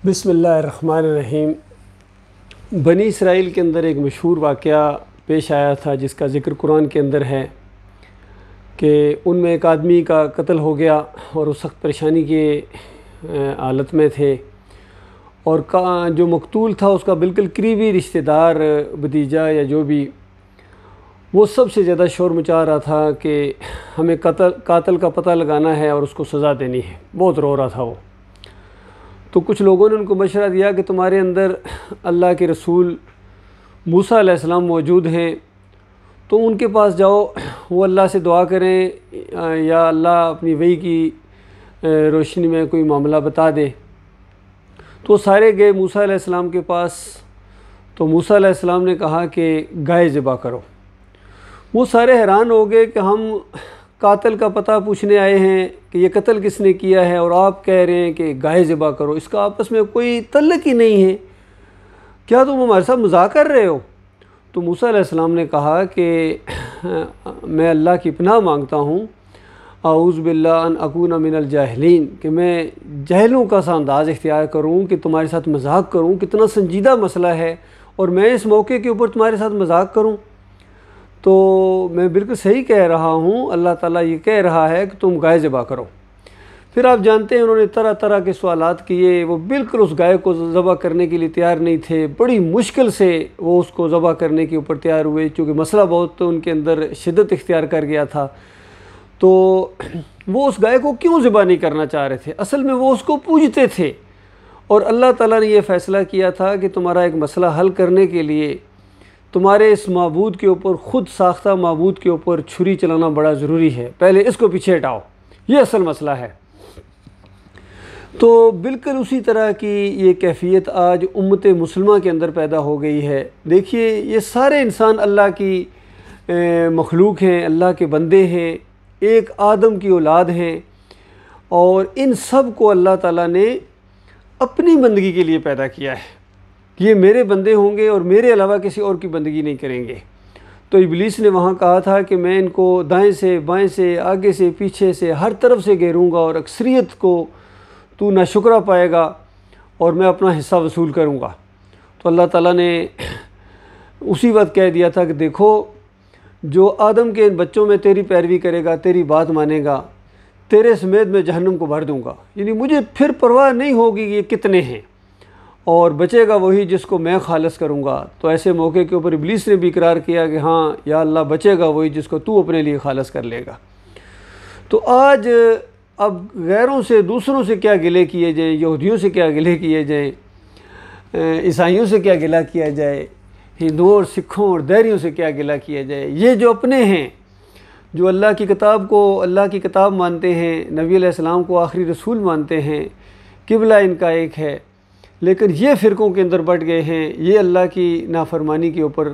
بسم اللہ الرحمن الرحیم۔ بنی اسرائیل کے اندر ایک مشہور واقعہ پیش آیا تھا جس کا ذکر قرآن کے اندر ہے کہ ان میں ایک آدمی کا قتل ہو گیا اور وہ سخت پریشانی کی حالت میں تھے، اور جو مقتول تھا اس کا بالکل قریبی رشتہ دار بھتیجا یا جو بھی، وہ سب سے زیادہ شور مچا رہا تھا کہ ہمیں قاتل کا پتہ لگانا ہے اور اس کو سزا دینی ہے۔ بہت رو رہا تھا وہ۔ تو کچھ لوگوں نے ان کو مشورہ دیا کہ تمہارے اندر اللہ کے رسول موسیٰ علیہ السلام موجود ہیں، تو ان کے پاس جاؤ، وہ اللہ سے دعا کریں یا اللہ اپنی وحی کی روشنی میں کوئی معاملہ بتا دے۔ تو سارے گئے موسیٰ علیہ السلام کے پاس۔ تو موسیٰ علیہ السلام نے کہا کہ گائے ذبح کرو۔ وہ سارے حیران ہو گئے کہ ہم قاتل کا پتہ پوچھنے آئے ہیں کہ یہ قتل کس نے کیا ہے، اور آپ کہہ رہے ہیں کہ گائے ذبح کرو۔ اس کا آپس میں کوئی تعلق ہی نہیں ہے، کیا تم ہمارے ساتھ مذاق کر رہے ہو؟ تو موسیٰ علیہ السلام نے کہا کہ میں اللہ کی پناہ مانگتا ہوں، اعوذ باللہ ان اکون من الجاہلین، کہ میں جاہلوں کا سا انداز اختیار کروں کہ تمہارے ساتھ مذاق کروں۔ کتنا سنجیدہ مسئلہ ہے اور میں اس موقع کے اوپر تمہارے ساتھ مذاق کروں؟ تو میں بالکل صحیح کہہ رہا ہوں، اللہ تعالیٰ یہ کہہ رہا ہے کہ تم گائے ذبح کرو۔ پھر آپ جانتے ہیں انہوں نے طرح طرح کے سوالات کیے، وہ بالکل اس گائے کو ذبح کرنے کے لیے تیار نہیں تھے، بڑی مشکل سے وہ اس کو ذبح کرنے کے اوپر تیار ہوئے، چونکہ مسئلہ بہت ان کے اندر شدت اختیار کر گیا تھا۔ تو وہ اس گائے کو کیوں ذبح نہیں کرنا چاہ رہے تھے؟ اصل میں وہ اس کو پوجتے تھے، اور اللہ تعالیٰ نے یہ فیصلہ کیا تھا کہ تمہارا ایک مسئلہ حل کرنے کے لیے تمہارے اس معبود کے اوپر، خود ساختہ معبود کے اوپر چھری چلانا بڑا ضروری ہے، پہلے اس کو پیچھے ہٹاؤ، یہ اصل مسئلہ ہے۔ تو بالکل اسی طرح کی یہ کیفیت آج امت مسلمہ کے اندر پیدا ہو گئی ہے۔ دیکھیے، یہ سارے انسان اللہ کی مخلوق ہیں، اللہ کے بندے ہیں، ایک آدم کی اولاد ہیں، اور ان سب کو اللہ تعالیٰ نے اپنی بندگی کے لیے پیدا کیا ہے۔ یہ میرے بندے ہوں گے اور میرے علاوہ کسی اور کی بندگی نہیں کریں گے۔ تو ابلیس نے وہاں کہا تھا کہ میں ان کو دائیں سے بائیں سے آگے سے پیچھے سے ہر طرف سے گھیروں گا، اور اکثریت کو تو ناشکرہ پائے گا اور میں اپنا حصہ وصول کروں گا۔ تو اللہ تعالیٰ نے اسی وقت کہہ دیا تھا کہ دیکھو، جو آدم کے بچوں میں تیری پیروی کرے گا، تیری بات مانے گا، تیرے سمیت میں جہنم کو بھر دوں گا۔ یعنی مجھے پھر پرواہ نہیں ہوگی کہ یہ کتنے ہیں، اور بچے گا وہی جس کو میں خالص کروں گا۔ تو ایسے موقع کے اوپر ابلیس نے بھی اقرار کیا کہ ہاں یا اللہ، بچے گا وہی جس کو تو اپنے لیے خالص کر لے گا۔ تو آج اب غیروں سے، دوسروں سے کیا گلے کیے جائیں، یہودیوں سے کیا گلے کیے جائیں، عیسائیوں سے کیا گلہ کیا جائے، ہندوؤں اور سکھوں اور دیریوں سے کیا گلہ کیا جائے، یہ جو اپنے ہیں، جو اللہ کی کتاب کو اللہ کی کتاب مانتے ہیں، نبی علیہ السلام کو آخری رسول مانتے ہیں، قبلہ ان کا ایک ہے، لیکن یہ فرقوں کے اندر بٹ گئے ہیں، یہ اللہ کی نافرمانی کے اوپر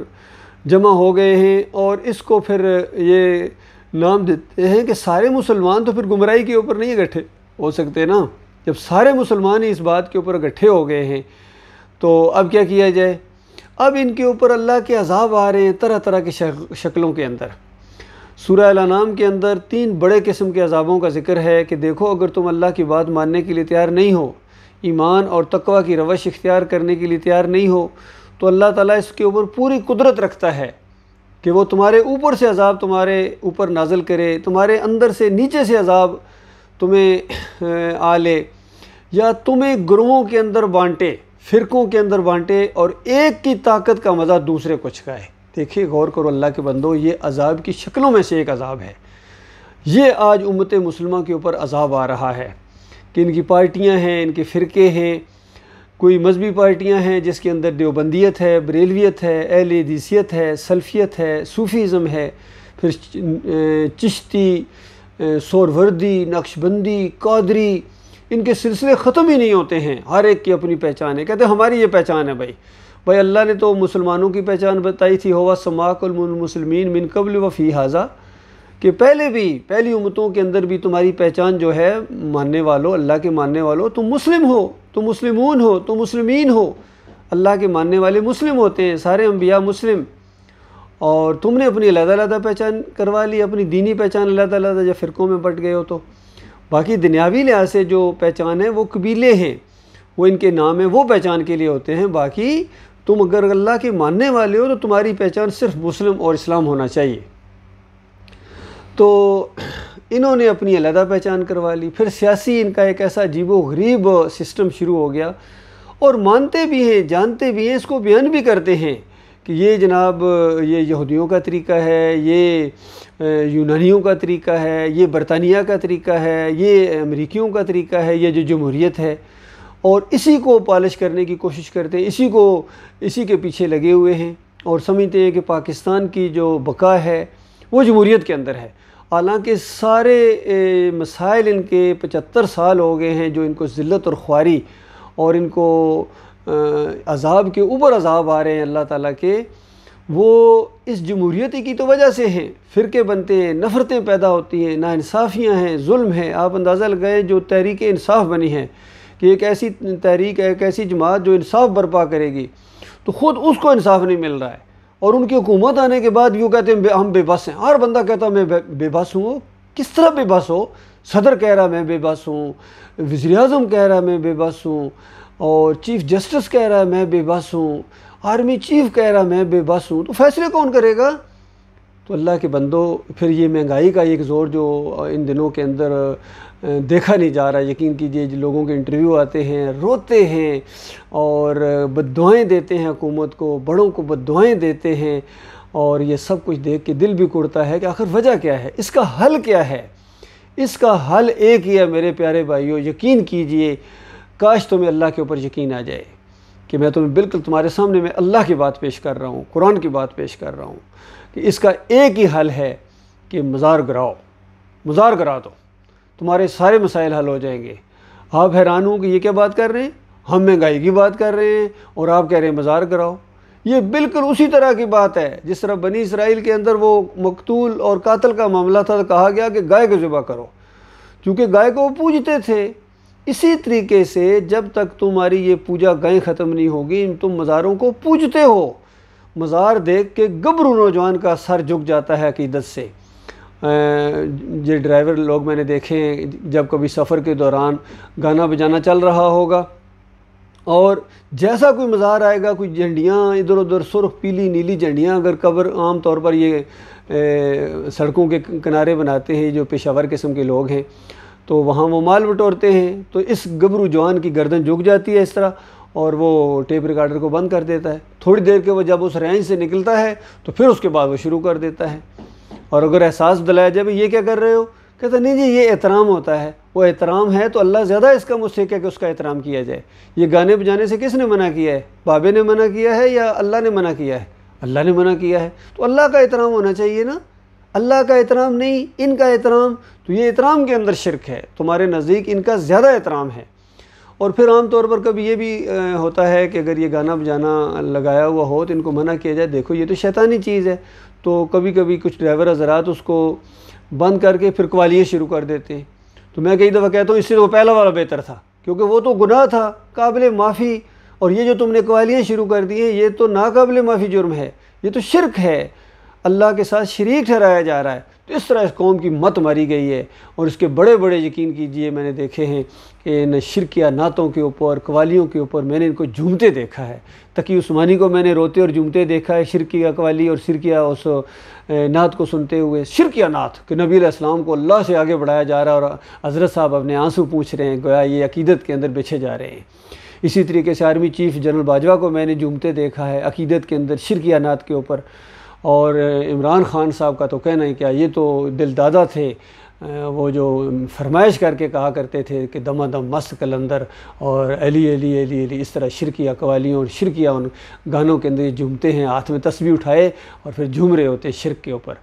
جمع ہو گئے ہیں، اور اس کو پھر یہ نام دیتے ہیں کہ سارے مسلمان تو پھر گمراہی کے اوپر نہیں اکٹھے ہو سکتے نا۔ جب سارے مسلمان ہی اس بات کے اوپر اکٹھے ہو گئے ہیں تو اب کیا کیا جائے؟ اب ان کے اوپر اللہ کے عذاب آ رہے ہیں طرح طرح کی شکلوں کے اندر۔ سورہ الانعام کے اندر 3 بڑے قسم کے عذابوں کا ذکر ہے کہ دیکھو، اگر تم اللہ کی بات ماننے کے لیے تیار نہیں ہو، ایمان اور تقوی کی روش اختیار کرنے کے لیے تیار نہیں ہو، تو اللہ تعالیٰ اس کے اوپر پوری قدرت رکھتا ہے کہ وہ تمہارے اوپر سے عذاب تمہارے اوپر نازل کرے، تمہارے اندر سے نیچے سے عذاب تمہیں آ لے، یا تمہیں گروہوں کے اندر بانٹے، فرقوں کے اندر بانٹے، اور ایک کی طاقت کا مزہ دوسرے کو چکھائے۔ دیکھیے، غور کرو اللہ کے بندو، یہ عذاب کی شکلوں میں سے ایک عذاب ہے۔ یہ آج امت مسلمہ کے اوپر عذاب آ رہا ہے کہ ان کی پارٹیاں ہیں، ان کے فرقے ہیں، کوئی مذہبی پارٹیاں ہیں جس کے اندر دیوبندیت ہے، بریلویت ہے، اہل حدیثیت ہے، سلفیت ہے، صوفیزم ہے، پھر چشتی، سہروردی، نقشبندی، قادری، ان کے سلسلے ختم ہی نہیں ہوتے ہیں۔ ہر ایک کی اپنی پہچان ہے، کہتے ہیں ہماری یہ پہچان ہے۔ بھائی اللہ نے تو مسلمانوں کی پہچان بتائی تھی، ہوا سماکم المسلمین من قبل وفی ھذا، کہ پہلے بھی، پہلی امتوں کے اندر بھی تمہاری پہچان جو ہے، ماننے والوں، اللہ کے ماننے والوں، تم مسلم ہو، تم مسلمون ہو، تم مسلمین ہو۔ اللہ کے ماننے والے مسلم ہوتے ہیں، سارے انبیاء مسلم، اور تم نے اپنی علیحدہ علیحدہ پہچان کروا لی، اپنی دینی پہچان علیحدہ علیحدہ، جب فرقوں میں بٹ گئے ہو تو۔ باقی دنیاوی لحاظ سے جو پہچان ہے وہ قبیلے ہیں، وہ ان کے نام ہیں، وہ پہچان کے لیے ہوتے ہیں، باقی تم اگر اللہ کے ماننے والے ہو تو تمہاری پہچان صرف مسلم اور اسلام ہونا چاہیے۔ تو انہوں نے اپنی علیحدہ پہچان کروا لی۔ پھر سیاسی ان کا ایک ایسا عجیب و غریب سسٹم شروع ہو گیا، اور مانتے بھی ہیں، جانتے بھی ہیں، اس کو بیان بھی کرتے ہیں کہ یہ جناب یہ یہودیوں کا طریقہ ہے، یہ یونانیوں کا طریقہ ہے، یہ برطانیہ کا طریقہ ہے، یہ امریکیوں کا طریقہ ہے، یہ جو جمہوریت ہے، اور اسی کو پالش کرنے کی کوشش کرتے ہیں، اسی کے پیچھے لگے ہوئے ہیں، اور سمجھتے ہیں کہ پاکستان کی جو بقا ہے وہ جمہوریت کے اندر ہے۔ حالانکہ سارے مسائل ان کے 75 سال ہو گئے ہیں جو ان کو ذلت اور خواری اور ان کو عذاب کے اوپر عذاب آ رہے ہیں اللہ تعالیٰ کے، وہ اس جمہوریت کی تو وجہ سے ہیں۔ فرقے بنتے ہیں، نفرتیں پیدا ہوتی ہیں، ناانصافیاں ہیں، ظلم ہے۔ آپ اندازہ لگائیں جو تحریک انصاف بنی ہے کہ ایک ایسی تحریک ہے، ایک ایسی جماعت جو انصاف برپا کرے گی، تو خود اس کو انصاف نہیں مل رہا ہے، اور ان کی حکومت آنے کے بعد یوں کہتے ہیں ہم بے بس ہیں۔ ہر بندہ کہتا میں بے بس ہوں۔ کس طرح بے بس ہو؟ صدر کہہ رہا میں بے بس ہوں، وزیر اعظم کہہ رہا میں بے بس ہوں، اور چیف جسٹس کہہ رہا ہے میں بے بس ہوں، آرمی چیف کہہ رہا میں بے بس ہوں، تو فیصلے کون کرے گا؟ تو اللہ کے بندو، پھر یہ مہنگائی کا ایک زور جو ان دنوں کے اندر دیکھا نہیں جا رہا، یقین کیجئے لوگوں کے انٹرویو آتے ہیں، روتے ہیں اور بد دعائیں دیتے ہیں حکومت کو، بڑوں کو بد دعائیں دیتے ہیں، اور یہ سب کچھ دیکھ کے دل بھی کڑتا ہے کہ آخر وجہ کیا ہے، اس کا حل کیا ہے؟ اس کا حل ایک ہی ہے میرے پیارے بھائیوں، یقین کیجئے، کاش تمہیں اللہ کے اوپر یقین آ جائے کہ میں تمہیں بالکل تمہارے سامنے میں اللہ کی بات پیش کر رہا ہوں، قرآن کی بات پیش کر رہا ہوں کہ اس کا ایک ہی حل ہے کہ مزار گرا دو، تمہارے سارے مسائل حل ہو جائیں گے۔ آپ حیران ہوں کہ یہ کیا بات کر رہے ہیں؟ ہم مہنگائی کی بات کر رہے ہیں اور آپ کہہ رہے ہیں مزار گراؤ۔ یہ بالکل اسی طرح کی بات ہے جس طرح بنی اسرائیل کے اندر وہ مقتول اور قاتل کا معاملہ تھا، تو کہا گیا کہ گائے کو ذبح کرو، کیونکہ گائے کو وہ پوجتے تھے۔ اسی طریقے سے جب تک تمہاری یہ پوجا گائیں ختم نہیں ہوگی، تم مزاروں کو پوجتے ہو۔ مزار دیکھ کے گبرو نوجوان کا سر جھک جاتا ہے عقیدت سے۔ یہ ڈرائیور لوگ میں نے دیکھے ہیں، جب کبھی سفر کے دوران گانا بجانا چل رہا ہوگا اور جیسا کوئی مزار آئے گا، کوئی جھنڈیاں ادھر ادھر سرخ پیلی نیلی جھنڈیاں، اگر قبر عام طور پر یہ سڑکوں کے کنارے بناتے ہیں جو پیشہ ور قسم کے لوگ ہیں، تو وہاں وہ مال بٹورتے ہیں، تو اس گبرو جوان کی گردن جھک جاتی ہے اس طرح، اور وہ ٹیپ ریکارڈر کو بند کر دیتا ہے۔ تھوڑی دیر کے وہ جب اس رینج سے نکلتا ہے تو پھر اس کے بعد وہ شروع کر دیتا ہے، اور اگر احساس دلایا جائے یہ کیا کر رہے ہو، کہتا نہیں جی یہ احترام ہوتا ہے۔ وہ احترام ہے تو اللہ زیادہ اس کا مستحق ہے کہ اس کا احترام کیا جائے۔ یہ گانے بجانے سے کس نے منع کیا ہے؟ بابے نے منع کیا ہے یا اللہ نے منع کیا ہے؟ اللہ نے منع کیا ہے، تو اللہ کا احترام ہونا چاہیے نا، اللہ کا احترام نہیں ان کا احترام۔ تو یہ احترام کے اندر شرک ہے، تمہارے نزدیک ان کا زیادہ احترام ہے۔ اور پھر عام طور پر کبھی یہ بھی ہوتا ہے کہ اگر یہ گانا بجانا لگایا ہوا ہو تو ان کو منع کیا جائے، دیکھو یہ تو شیطانی چیز ہے، تو کبھی کبھی کچھ ڈرائیور حضرات اس کو بند کر کے پھر قوالیاں شروع کر دیتے ہیں۔ تو میں کئی دفعہ کہتا ہوں اس سے وہ پہلا والا بہتر تھا، کیونکہ وہ تو گناہ تھا قابل معافی، اور یہ جو تم نے قوالیاں شروع کر دی ہیں یہ تو ناقابل معافی جرم ہے، یہ تو شرک ہے، اللہ کے ساتھ شریک ٹھہرایا جا رہا ہے۔ تو اس طرح اس قوم کی مت ماری گئی ہے، اور اس کے بڑے بڑے یقین کیجئے میں نے دیکھے ہیں کہ ان شرکیہ نعتوں کے اوپر، قوالیوں کے اوپر میں نے ان کو جھومتے دیکھا ہے۔ تقی عثمانی کو میں نے روتے اور جھومتے دیکھا ہے شرکیہ قوالی اور شرکیہ اس نعت کو سنتے ہوئے۔ شرکیہ نعت کہ نبی علیہ السلام کو اللہ سے آگے بڑھایا جا رہا ہے، اور حضرت صاحب اپنے آنسو پوچھ رہے ہیں، گویا یہ عقیدت کے اندر بچھے جا رہے ہیں۔ اسی طریقے سے آرمی چیف جنرل باجوہ کو میں نے جھومتے دیکھا ہے عقیدت کے اندر شرکیہ نعت کے اوپر۔ اور عمران خان صاحب کا تو کہنا ہی کیا، یہ تو دل دادا تھے، وہ جو فرمائش کر کے کہا کرتے تھے کہ دمہ دم مست کلندر اور علی علی علی علی، اس طرح شرکیہ قوالیوں اور شرکیہ ان گانوں کے اندر جھومتے ہیں، ہاتھ میں تسبیح اٹھائے اور پھر جھوم رہے ہوتے شرک کے اوپر۔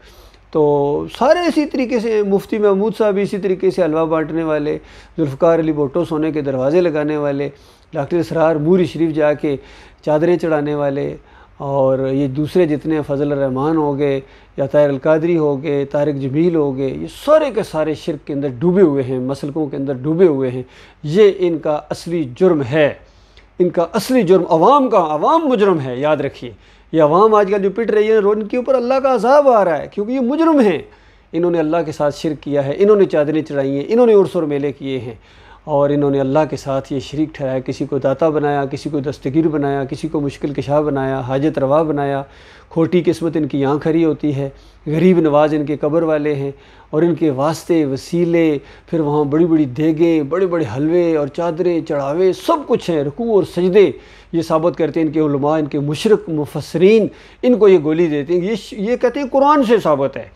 تو سارے اسی طریقے سے، مفتی محمود صاحب اسی طریقے سے حلوہ بانٹنے والے، ذوالفقار علی بھٹو سونے کے دروازے لگانے والے، ڈاکٹر اسرار موری شریف جا کے چادریں چڑھانے والے، اور یہ دوسرے جتنے فضل الرحمان ہو گئے یا طاہر القادری ہو گئے، طارق جمیل ہو گئے، یہ سارے کے سارے شرک کے اندر ڈوبے ہوئے ہیں، مسلکوں کے اندر ڈوبے ہوئے ہیں۔ یہ ان کا اصلی جرم ہے، ان کا اصلی جرم عوام مجرم ہے، یاد رکھیے۔ یہ عوام آج کل جو پٹ رہی ہے ان کے اوپر اللہ کا عذاب آ رہا ہے، کیونکہ یہ مجرم ہیں، انہوں نے اللہ کے ساتھ شرک کیا ہے، انہوں نے چادریں چڑھائی ہیں، انہوں نے عرس اور میلے کیے ہیں، اور انہوں نے اللہ کے ساتھ یہ شریک ٹھہرایا، کسی کو داتا بنایا، کسی کو دستگیر بنایا، کسی کو مشکل کشا بنایا، حاجت روا بنایا۔ کھوٹی قسمت ان کی یہاں کھڑی ہوتی ہے، غریب نواز ان کے قبر والے ہیں، اور ان کے واسطے وسیلے، پھر وہاں بڑی بڑی دیگیں، بڑے بڑے حلوے اور چادریں چڑھاوے سب کچھ ہیں، رکوع اور سجدے۔ یہ ثابت کرتے ہیں ان کے علماء، ان کے مشرق مفسرین ان کو یہ گولی دیتے ہیں، یہ کہتے ہیں قرآن سے ثابت ہے۔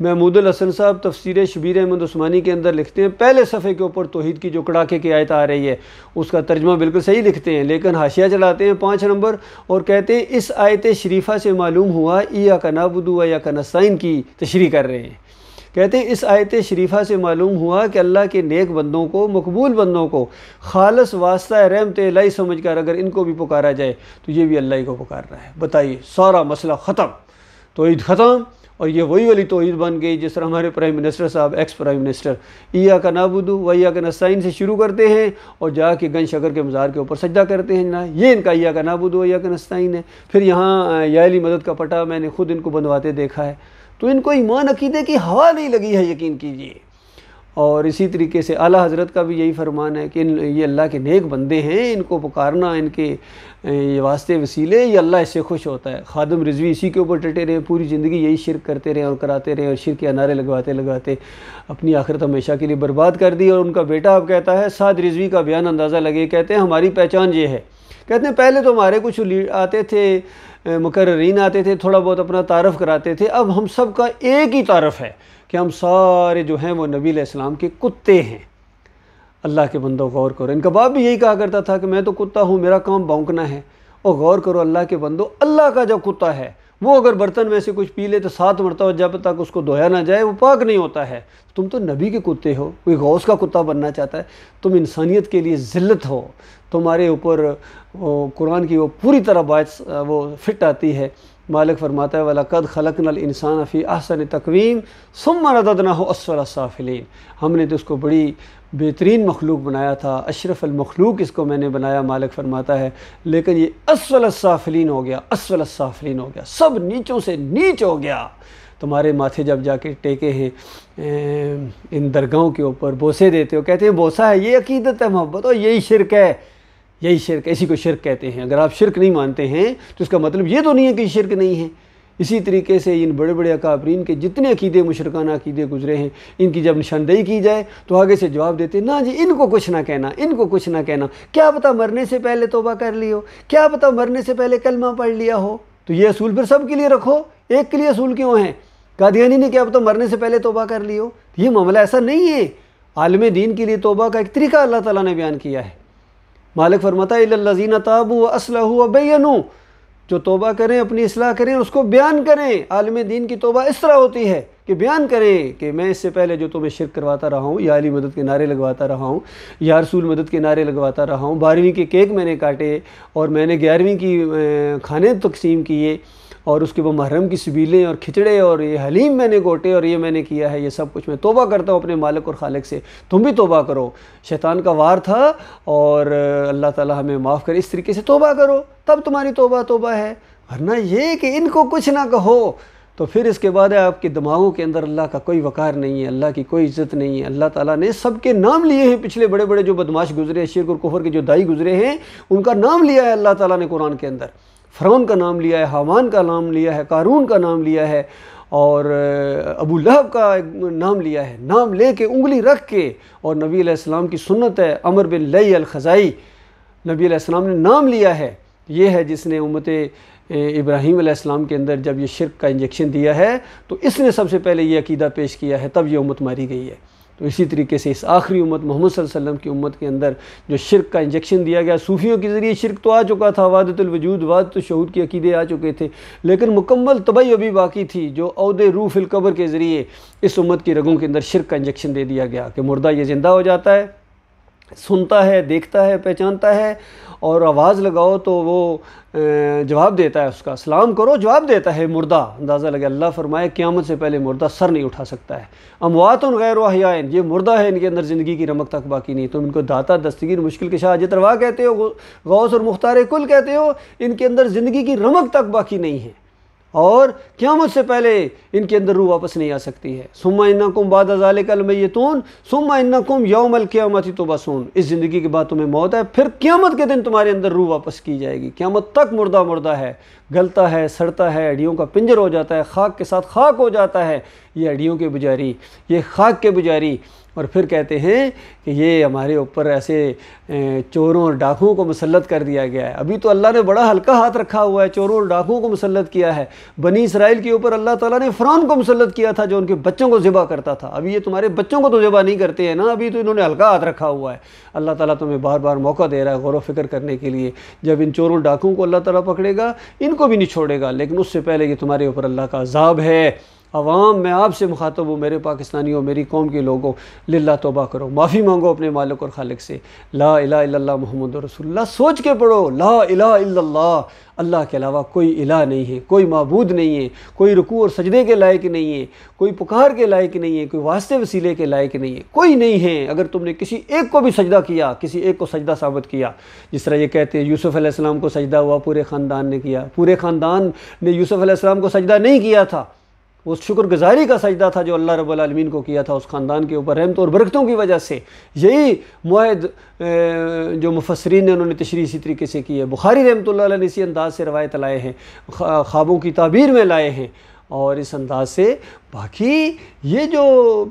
محمود الحسن صاحب تفسیر شبیر احمد عثمانی کے اندر لکھتے ہیں، پہلے صفحے کے اوپر توحید کی جو کڑاکے کی آیت آ رہی ہے اس کا ترجمہ بالکل صحیح لکھتے ہیں، لیکن حاشیہ چلاتے ہیں 5 نمبر اور کہتے ہیں اس آیت شریفہ سے معلوم ہوا ایاک نعبد و ایاک نستعین کی تشریح کر رہے ہیں۔ کہتے ہیں اس آیت شریفہ سے معلوم ہوا کہ اللہ کے نیک بندوں کو، مقبول بندوں کو خالص واسطہ رحمت الہی سمجھ کر اگر ان کو بھی پکارا جائے تو یہ بھی اللہ ہی کو پکار رہا ہے۔ بتائیے، سارا مسئلہ ختم، توحید ختم، اور یہ وہی والی توحید بن گئی جس طرح ہمارے پرائم منسٹر صاحب، ایکس پرائم منسٹر، ایاک نعبد و ایاک نستعین سے شروع کرتے ہیں اور جا کے گن شکر کے مزار کے اوپر سجدہ کرتے ہیں۔ جناب یہ ان کا ایاک نعبد و ایاک نستعین ہے۔ پھر یہاں یا علی مدد کا پٹا میں نے خود ان کو بنواتے دیکھا ہے، تو ان کو ایمان عقیدے کی ہوا نہیں لگی ہے، یقین کیجئے۔ اور اسی طریقے سے اعلیٰ حضرت کا بھی یہی فرمان ہے کہ یہ اللہ کے نیک بندے ہیں، ان کو پکارنا، ان کے یہ واسطے وسیلے، یہ اللہ اس سے خوش ہوتا ہے۔ خادم رضوی اسی کے اوپر ٹٹے رہے، پوری زندگی یہی شرک کرتے رہے اور کراتے رہے، اور شرک کے نعرے لگواتے اپنی آخرت ہمیشہ کے لیے برباد کر دی۔ اور ان کا بیٹا اب کہتا ہے، سعد رضوی کا بیان اندازہ لگے، کہتے ہیں ہماری پہچان یہ ہے، کہتے ہیں پہلے تو ہمارے کچھ آتے تھے، مقررین آتے تھے، تھوڑا بہت اپنا تعارف کراتے تھے، اب ہم سب کا ایک ہی تعارف ہے کہ ہم سارے جو ہیں وہ نبی علیہ السلام کے کتے ہیں۔ اللہ کے بندوں غور کرو، ان کا باپ بھی یہی کہا کرتا تھا کہ میں تو کتا ہوں، میرا کام بھونکنا ہے۔ اور غور کرو اللہ کے بندو، اللہ کا جو کتا ہے وہ اگر برتن میں سے کچھ پی لے تو 7 مرتبہ جب تک اس کو دھویا نہ جائے وہ پاک نہیں ہوتا ہے۔ تم تو نبی کے کتے ہو، کوئی غوث کا کتا بننا چاہتا ہے، تم انسانیت کے لیے ذلت ہو، تمہارے اوپر قرآن کی وہ پوری طرح بات وہ فٹ آتی ہے۔ مالک فرماتا ہے وَلَقَدْ خَلَقْنَا الْإِنسَانَ فِي أَحْسَنِ تَقْوِيمٍ ثُمَّ رَدَدْنَاهُ أَسْفَلَ السَّافِلِينَ۔ ہم نے تو اس کو بڑی بہترین مخلوق بنایا تھا، اشرف المخلوق اس کو میں نے بنایا، مالک فرماتا ہے، لیکن یہ اسفل السافلین ہو گیا، اسفل السافلین ہو گیا، سب نیچوں سے نیچ ہو گیا۔ تمہارے ماتھے جب جا کے ٹیکے ہیں ان درگاہوں کے اوپر، بوسے دیتے ہو، کہتے ہیں بوسا ہے، یہ عقیدت ہے محبت، اور یہی شرک ہے، یہی شرک ہے، اسی کو شرک کہتے ہیں۔ اگر آپ شرک نہیں مانتے ہیں تو اس کا مطلب یہ تو نہیں ہے کہ شرک نہیں ہے۔ اسی طریقے سے ان بڑے بڑے اکابرین کے جتنے عقیدے مشرکانہ عقیدے گزرے ہیں، ان کی جب نشاندہی کی جائے تو آگے سے جواب دیتے نا جی ان کو کچھ نہ کہنا، ان کو کچھ نہ کہنا، کیا پتہ مرنے سے پہلے توبہ کر لی ہو، کیا پتہ مرنے سے پہلے کلمہ پڑھ لیا ہو۔ تو یہ اصول پھر سب کے لیے رکھو، ایک کے لیے اصول کیوں ہیں؟ قادیانی نے کیا پتہ مرنے سے پہلے توبہ کر لی ہو؟ یہ معاملہ ایسا نہیں ہے۔ عالم دین کے لیے توبہ کا ایک طریقہ اللہ تعالیٰ نے بیان کیا ہے۔ مالک فرماتا ہے اِلَّا الَّذِينَ تَابُوا وَأَصْلَحُوا وَبَيَّنُوا، جو توبہ کریں، اپنی اصلاح کریں، اس کو بیان کریں۔ عالم دین کی توبہ اس طرح ہوتی ہے کہ بیان کریں کہ میں اس سے پہلے جو تمہیں شرک کرواتا رہا ہوں، یا علی مدد کے نعرے لگواتا رہا ہوں، یا رسول مدد کے نعرے لگواتا رہا ہوں، 12ویں کے کیک میں نے کاٹے، اور میں نے 11ویں کی کھانے تقسیم کیے، اور اس کے بعد محرم کی سبیلیں اور کھچڑے اور یہ حلیم میں نے گوٹے، اور یہ میں نے کیا ہے، یہ سب کچھ میں توبہ کرتا ہوں اپنے مالک اور خالق سے، تم بھی توبہ کرو۔ شیطان کا وار تھا اور اللہ تعالیٰ ہمیں معاف کرے، اس طریقے سے توبہ کرو، تب تمہاری توبہ توبہ ہے۔ ورنہ یہ کہ ان کو کچھ نہ کہو تو پھر اس کے بعد آپ کے دماغوں کے اندر اللہ کا کوئی وقار نہیں ہے، اللہ کی کوئی عزت نہیں ہے۔ اللہ تعالیٰ نے سب کے نام لیے ہیں، پچھلے بڑے بڑے جو بدماش گزرے ہیں، شرک اور کفر کے جو دائی گزرے ہیں، ان کا نام لیا ہے اللہ تعالیٰ نے قرآن کے اندر۔ فرعون کا نام لیا ہے، حامان کا نام لیا ہے، قارون کا نام لیا ہے، اور ابو لہب کا نام لیا ہے۔ نام لے کے انگلی رکھ کے، اور نبی علیہ السلام کی سنت ہے، عمر بن لئی الخزائی، نبی علیہ السلام نے نام لیا ہے، یہ ہے جس نے امت ابراہیم علیہ السلام کے اندر جب یہ شرک کا انجیکشن دیا ہے تو اس نے سب سے پہلے یہ عقیدہ پیش کیا ہے، تب یہ امت ماری گئی ہے۔ تو اسی طریقے سے اس آخری امت محمد صلی اللہ علیہ وسلم کی امت کے اندر جو شرک کا انجیکشن دیا گیا، صوفیوں کے ذریعے شرک تو آ چکا تھا، وحدت الوجود، وحدت الشہود کے عقیدے آ چکے تھے، لیکن مکمل تباہی ابھی باقی تھی، جو عود روح فی القبر کے ذریعے اس امت کی رگوں کے اندر شرک کا انجیکشن دے دیا گیا کہ مردہ یہ زندہ ہو جاتا ہے، سنتا ہے، دیکھتا ہے، پہچانتا ہے، اور آواز لگاؤ تو وہ جواب دیتا ہے، اس کا سلام کرو جواب دیتا ہے مردہ۔ اندازہ لگے اللہ فرمائے قیامت سے پہلے مردہ سر نہیں اٹھا سکتا ہے۔ اموات غیر احیاء، یہ مردہ ہے، ان کے اندر زندگی کی رمق تک باقی نہیں۔ تم ان کو داتا، دستگیر، مشکل کشا، حاجت روا کہتے ہو، غوث اور مختار کل کہتے ہو، ان کے اندر زندگی کی رمق تک باقی نہیں ہے۔ اور قیامت سے پہلے ان کے اندر روح واپس نہیں آ سکتی ہے۔ ثم انکم بعد ذلک المیتون ثم انکم یوم القیامت تبعثون، اس زندگی کے بعد تمہیں موت ہے، پھر قیامت کے دن تمہارے اندر روح واپس کی جائے گی۔ قیامت تک مردہ مردہ ہے، گلتا ہے، سڑتا ہے، ہڈیوں کا پنجر ہو جاتا ہے، خاک کے ساتھ خاک ہو جاتا ہے، یہ ہڈیوں کے پجاری، یہ خاک کے پجاری، اور پھر کہتے ہیں کہ یہ ہمارے اوپر ایسے چوروں اور ڈاکوؤں کو مسلط کر دیا گیا ہے۔ ابھی تو اللہ نے بڑا ہلکا ہاتھ رکھا ہوا ہے، چوروں اور ڈاکوؤں کو مسلط کیا ہے۔ بنی اسرائیل کے اوپر اللہ تعالیٰ نے فرعون کو مسلط کیا تھا جو ان کے بچوں کو ذبح کرتا تھا۔ ابھی یہ تمہارے بچوں کو تو ذبح نہیں کرتے ہیں نا، ابھی تو انہوں نے ہلکا ہاتھ رکھا ہوا ہے۔ اللہ تعالیٰ تمہیں بار بار موقع دے رہا ہے غور و فکر کرنے کے لیے۔ جب ان چوروں ڈاکوؤں کو اللہ تعالیٰ پکڑے گا، ان کو بھی نہیں چھوڑے گا، لیکن اس سے پہلے یہ تمہارے اوپر اللہ کا عذاب ہے۔ عوام، میں آپ سے مخاطب ہوں، میرے پاکستانیوں، میری قوم کے لوگوں، للہ توبہ کرو، معافی مانگو اپنے مالک اور خالق سے۔ لا الہ الا اللہ محمد رسول اللہ سوچ کے پڑھو، لا الہ الا اللہ، اللہ کے علاوہ کوئی الہ نہیں ہے، کوئی معبود نہیں ہے، کوئی رکوع اور سجدے کے لائق نہیں ہے، کوئی پکار کے لائق نہیں ہے، کوئی واسطے وسیلے کے لائق نہیں ہے، کوئی نہیں ہے۔ اگر تم نے کسی ایک کو بھی سجدہ کیا، کسی ایک کو سجدہ ثابت کیا، جس طرح یہ کہتے ہیں یوسف علیہ السلام کو سجدہ ہوا، پورے خاندان نے کیا، پورے خاندان نے یوسف علیہ السلام کو سجدہ نہیں کیا تھا، وہ شکر گزاری کا سجدہ تھا جو اللہ رب العالمین کو کیا تھا اس خاندان کے اوپر رحمت اور برکتوں کی وجہ سے۔ یہی معاہد جو مفسرین نے انہوں نے تشریح اسی طریقے سے کی ہے۔ بخاری رحمۃ اللہ علیہ نے اسی انداز سے روایت لائے ہیں، خوابوں کی تعبیر میں لائے ہیں، اور اس انداز سے باقی یہ جو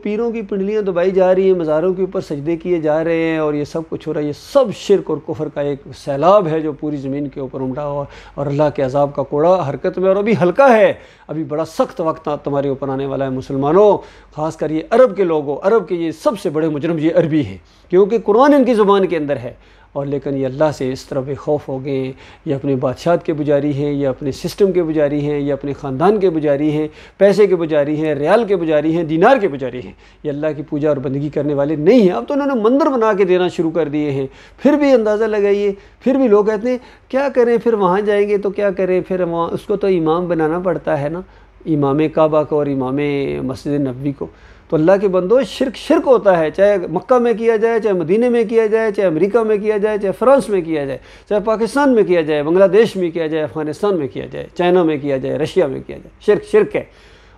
پیروں کی پنڈلیاں دبائی جا رہی ہیں، مزاروں کے اوپر سجدے کیے جا رہے ہیں، اور یہ سب کچھ ہو رہا ہے، یہ سب شرک اور کفر کا ایک سیلاب ہے جو پوری زمین کے اوپر امڑا ہوا اور اللہ کے عذاب کا کوڑا حرکت میں، اور ابھی ہلکا ہے، ابھی بڑا سخت وقت تمہارے اوپر آنے والا ہے مسلمانوں، خاص کر یہ عرب کے لوگوں، عرب کے یہ سب سے بڑے مجرم یہ عربی ہیں، کیونکہ قرآن ان کی زبان کے اندر ہے، اور لیکن یہ اللہ سے اس طرح بے خوف ہو گئے ہیں، یہ اپنے بادشاہت کے پجاری ہیں، یہ اپنے سسٹم کے پجاری ہیں، یہ اپنے خاندان کے پجاری ہیں، پیسے کے پجاری ہیں، ریال کے پجاری ہیں، دینار کے پجاری ہیں، یہ اللہ کی پوجا اور بندگی کرنے والے نہیں ہیں۔ اب تو انہوں نے مندر بنا کے دینا شروع کر دیے ہیں، پھر بھی اندازہ لگائیے، پھر بھی لوگ کہتے ہیں کیا کریں، پھر وہاں جائیں گے تو کیا کریں، پھر وہاں اس کو تو امام بنانا پڑتا ہے نا، امام کعبہ کو اور امام مسجد نبوی کو۔ تو اللہ کے بندو، شرک ہوتا ہے، چاہے مکہ میں کیا جائے، چاہے مدینے میں کیا جائے، چاہے امریکہ میں کیا جائے، چاہے فرانس میں کیا جائے، چاہے پاکستان میں کیا جائے، بنگلہ دیش میں کیا جائے، افغانستان میں کیا جائے، چائنا میں کیا جائے، رشیا میں کیا جائے، شرک ہے،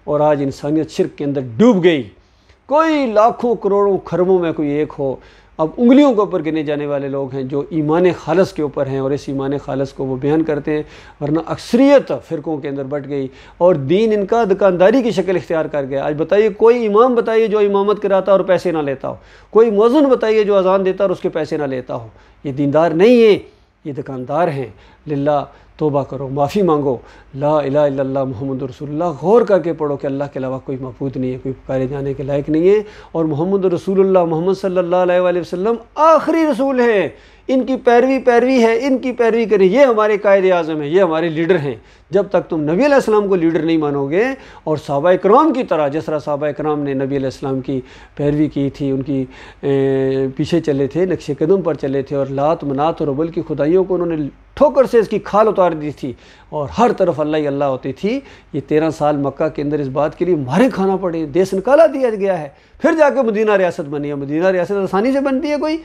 اور آج انسانیت شرک کے اندر ڈوب گئی۔ کوئی لاکھوں کروڑوں خربوں میں کوئی ایک ہو، اب انگلیوں کے اوپر گنے جانے والے لوگ ہیں جو ایمان خالص کے اوپر ہیں، اور اس ایمان خالص کو وہ بیان کرتے ہیں، ورنہ اکثریت فرقوں کے اندر بٹ گئی، اور دین ان کا دکانداری کی شکل اختیار کر گیا۔ آج بتائیے، کوئی امام بتائیے جو امامت کراتا اور پیسے نہ لیتا ہو، کوئی مؤذن بتائیے جو اذان دیتا اور اس کے پیسے نہ لیتا ہو، یہ دیندار نہیں ہیں، یہ دکاندار ہیں۔ للہ توبہ کرو، معافی مانگو، لا الہ الا اللہ محمد رسول اللہ غور کر کے پڑھو کہ اللہ کے علاوہ کوئی معبود نہیں ہے، کوئی پکارے جانے کے لائق نہیں ہے، اور محمد رسول اللہ، محمد صلی اللہ علیہ وآلہ وسلم آخری رسول ہیں، ان کی پیروی ہے، ان کی پیروی کریں، یہ ہمارے قائد اعظم ہیں، یہ ہمارے لیڈر ہیں۔ جب تک تم نبی علیہ السلام کو لیڈر نہیں مانو گے، اور صحابہ کرام کی طرح، جس طرح صحابہ کرام نے نبی علیہ السلام کی پیروی کی تھی، ان کی پیچھے چلے تھے، نقش قدم پر چلے تھے، اور لات منات اور حبل کی خدائیوں کو انہوں نے ٹھوکر سے اس کی کھال اتار دی تھی، اور ہر طرف اللہ ہی اللہ ہوتی تھی۔ یہ 13 سال مکہ کے اندر اس بات کے لیے مارے کھانا پڑے، دیس نکالا دیا گیا ہے، پھر جا کے مدینہ ریاست بنی ہے۔ مدینہ ریاست آسانی سے بنتی ہے کوئی؟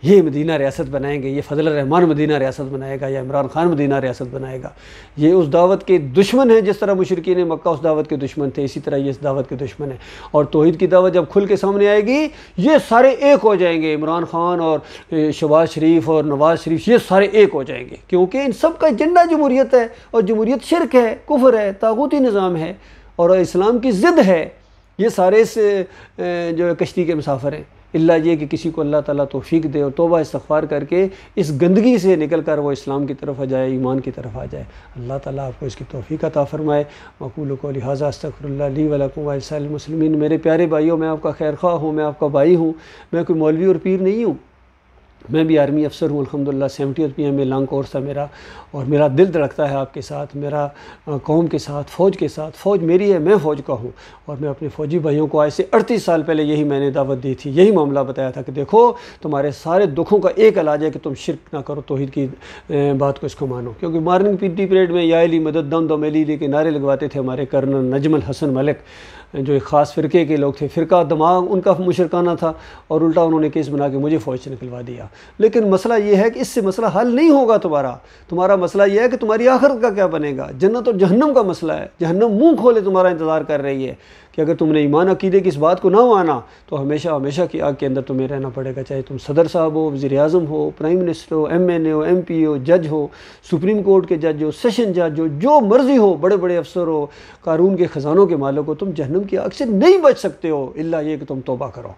یہ مدینہ ریاست بنائیں گے، یہ فضل الرحمان مدینہ ریاست بنائے گا، یا عمران خان مدینہ ریاست بنائے گا۔ یہ اس دعوت کے دشمن ہیں، جس طرح مشرکین مکہ اس دعوت کے دشمن تھے، اسی طرح یہ اس دعوت کے دشمن ہیں۔ اور توحید کی دعوت جب کھل کے سامنے آئے گی، یہ سارے ایک ہو جائیں گے، عمران خان اور شہباز شریف اور نواز شریف، یہ سارے ایک ہو جائیں گے، کیونکہ ان سب کا ایجنڈا جمہوریت ہے، اور جمہوریت شرک ہے، کفر ہے، طاغوتی نظام ہے، اور اسلام کی ضد ہے۔ یہ سارے اس جو کشتی کے مسافر ہیں، اللہ یہ کہ کسی کو اللہ تعالیٰ توفیق دے اور توبہ استغفار کر کے اس گندگی سے نکل کر وہ اسلام کی طرف آ جائے، ایمان کی طرف آ جائے۔ اللہ تعالیٰ آپ کو اس کی توفیق عطا فرمائے۔ مقول قولی ھذا استغفر اللہ لی ولکم ولسائر المسلمین۔ میرے پیارے بھائیوں، میں آپ کا خیر خواہ ہوں، میں آپ کا بھائی ہوں، میں کوئی مولوی اور پیر نہیں ہوں، میں بھی آرمی افسر ہوں الحمدللہ، 70 پی ایم میں لانگ کورس تھا میرا، اور میرا دل دھڑکتا ہے آپ کے ساتھ، میرا قوم کے ساتھ، فوج کے ساتھ۔ فوج میری ہے، میں فوج کا ہوں، اور میں اپنے فوجی بھائیوں کو آج سے 38 سال پہلے یہی میں نے دعوت دی تھی، یہی معاملہ بتایا تھا کہ دیکھو تمہارے سارے دکھوں کا ایک علاج ہے کہ تم شرک نہ کرو، توحید کی بات کو اس کو مانو۔ کیونکہ مارننگ پی ٹی پریڈ میں یا علی مدد دم دم علی کے نعرے لگواتے تھے ہمارے کرنل نجم الحسن ملک، جو ایک خاص فرقے کے لوگ تھے، فرقہ دماغ ان کا مشرکانہ تھا، اور الٹا انہوں نے کیس بنا کے مجھے فوج سے نکلوا دیا۔ لیکن مسئلہ یہ ہے کہ اس سے مسئلہ حل نہیں ہوگا تمہارا مسئلہ یہ ہے کہ تمہاری آخرت کا کیا بنے گا۔ جنت اور جہنم کا مسئلہ ہے، جہنم منہ کھولے تمہارا انتظار کر رہی ہے کہ اگر تم نے ایمان عقیدے کی اس بات کو نہ مانا تو ہمیشہ ہمیشہ کی آگ کے اندر تمہیں رہنا پڑے گا، چاہے تم صدر صاحب ہو، وزیر اعظم ہو، پرائم منسٹر ہو، ایم این اے ہو، ایم پی ہو، جج ہو، سپریم کورٹ کے جج ہو، سیشن جج ہو، جو مرضی ہو، بڑے بڑے افسر ہو، قارون کے خزانوں کے مالک ہو، تم جہنم کی آگ سے نہیں بچ سکتے ہو الا یہ کہ تم توبہ کرو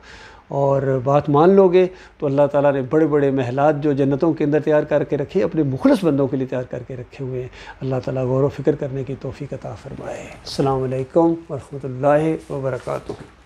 اور بات مان لو گے تو اللہ تعالیٰ نے بڑے بڑے محلات جو جنتوں کے اندر تیار کر کے رکھے، اپنے مخلص بندوں کے لیے تیار کر کے رکھے ہوئے ہیں۔ اللہ تعالیٰ غور و فکر کرنے کی توفیق عطا فرمائے۔ السلام علیکم ورحمۃ اللہ وبرکاتہ۔